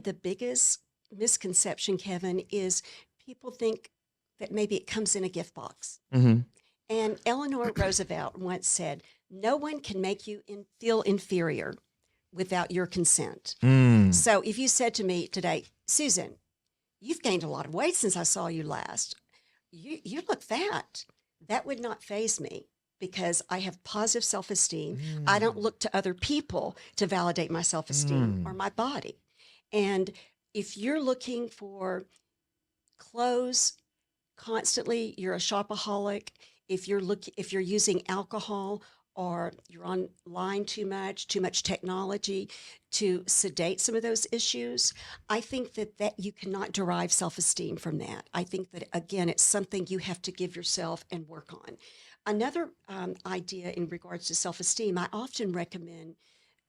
The biggest misconception, Kevin, is people think that maybe it comes in a gift box. Mm-hmm. And Eleanor Roosevelt once said, no one can make you feel inferior without your consent. So if you said to me today, Susan, you've gained a lot of weight since I saw you last. You look fat. That would not faze me because I have positive self-esteem. I don't look to other people to validate my self-esteem or my body. And if you're looking for clothes constantly, you're a shopaholic. If you're using alcohol or you're online too much technology to sedate some of those issues, I think that you cannot derive self-esteem from that. I think that, again, it's something you have to give yourself and work on. Another idea in regards to self-esteem, I often recommend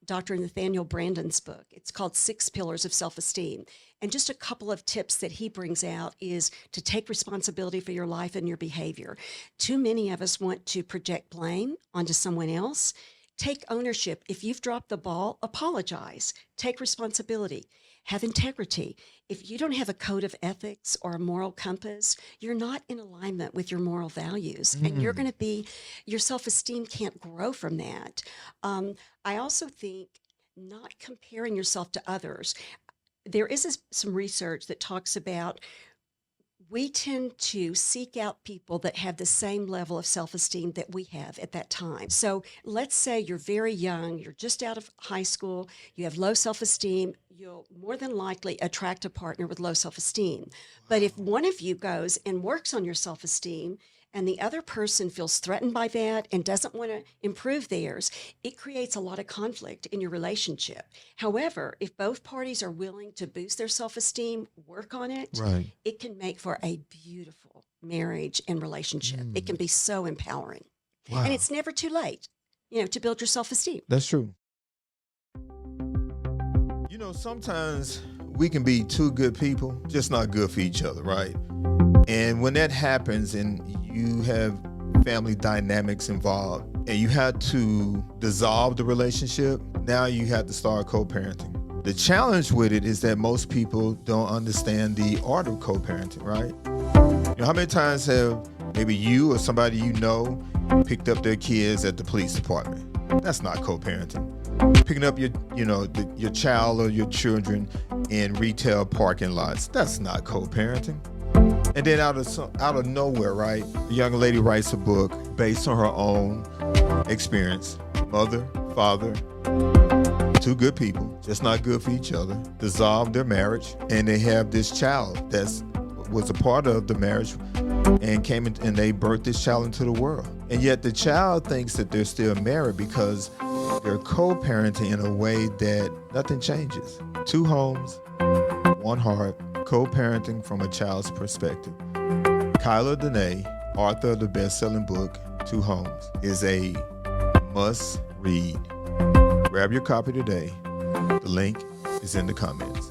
Dr. Nathaniel Branden's book. It's called 6 Pillars of Self-Esteem. And just a couple of tips that he brings out is to take responsibility for your life and your behavior. Too many of us want to project blame onto someone else. Take ownership. If you've dropped the ball, apologize. Take responsibility. Have integrity. If you don't have a code of ethics or a moral compass, you're not in alignment with your moral values. And you're going to be, your self-esteem can't grow from that. I also think not comparing yourself to others. There is some research that talks about we tend to seek out people that have the same level of self-esteem that we have at that time. So let's say you're very young, you're just out of high school, you have low self-esteem, you'll more than likely attract a partner with low self-esteem. But if one of you goes and works on your self-esteem and the other person feels threatened by that and doesn't want to improve theirs, it creates a lot of conflict in your relationship. However, if both parties are willing to boost their self-esteem, work on it, it can make for a beautiful marriage and relationship. It can be so empowering. Wow. And it's never too late, to build your self-esteem. That's true. Sometimes we can be two good people, just not good for each other, right? And when that happens and you have family dynamics involved and you had to dissolve the relationship, now you have to start co-parenting. The challenge with it is that most people don't understand the art of co-parenting, right? How many times have maybe you or somebody you know picked up their kids at the police department? That's not co-parenting. Picking up your child or your children in retail parking lots, that's not co-parenting. And then out of nowhere, right, a young lady writes a book based on her own experience. Mother, father, two good people, just not good for each other, dissolved their marriage, and they have this child that was a part of the marriage and came in, and they birthed this child into the world. And yet the child thinks that they're still married because they're co-parenting in a way that nothing changes. 2 homes, 1 heart, co-parenting from a child's perspective. 𝐃𝐨𝐬 Dene, author of the best-selling book, 2 Homes, is a must-read. Grab your copy today. The link is in the comments.